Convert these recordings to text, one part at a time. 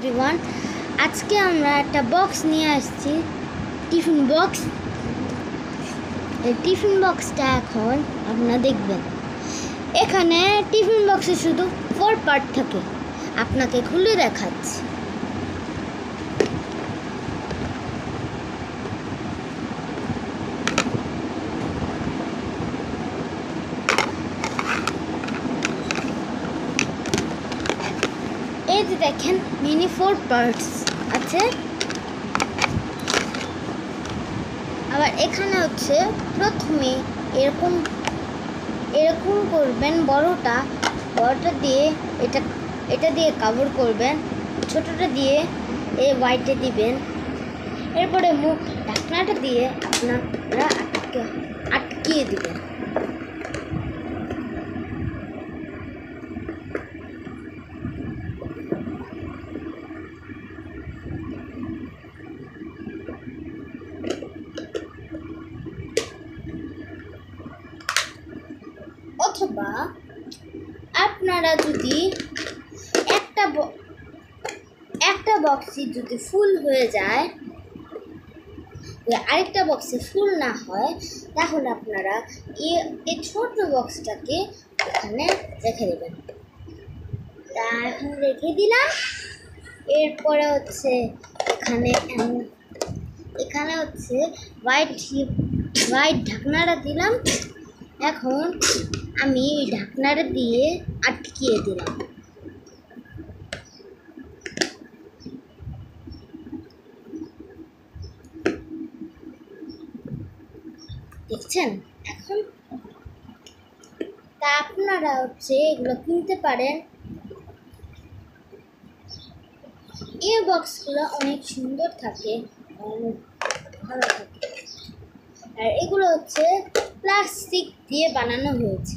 Everyone, আজকে আমরা একটা বক্স নিয়ে আসছি, টিফিন বক্স। এই টিফিন বক্সটা এখন আপনারা দেখবেন। এখানে টিফিন বক্সে শুধু 4 পার্ট থাকে। আপনাকে খুলে দেখাচ্ছি। এই যে দেখেন, মিনি 4 পার্টস আছে। আবার এখানে হচ্ছে প্রথমে এরকম করবেন, বড়টা দিয়ে এটা দিয়ে কভার করবেন, ছোটটা দিয়ে এই হোয়াইটে দিবেন। এরপরে মুখ ঢাকনাটা দিয়ে আপনারা আটকিয়ে দিবেন। অথবা আপনারা যদি একটা বক্সই যদি ফুল হয়ে যায়, আরেকটা বক্সে ফুল না হয়, তাহলে আপনারা এই ছোট বক্সটাকে এখানে রেখে দেবেন। তা এখন রেখে দিলাম। এরপরে হচ্ছে এখানে হচ্ছে হোয়াইট ঢাকনাটা দিলাম। এখন আমি এই ঢাকনাটা দিয়ে আটকিয়ে দিলাম। দেখছেন? এখন তা আপনারা হচ্ছে এগুলো কিনতে পারেন। এই বক্সগুলো অনেক সুন্দর থাকে, অনেক ভালো থাকে। আর এগুলো হচ্ছে প্লাস্টিক দিয়ে বানানো হয়েছে।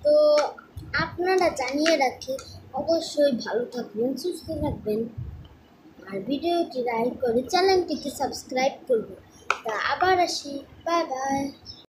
তো আপনারা জানিয়ে রাখি, অবশ্যই ভালো থাকবেন, সুস্থ থাকবেন, আর ভিডিওটি লাইক করে চ্যানেলটিকে সাবস্ক্রাইব করবেন। তা আবার আসি, বাই বাই।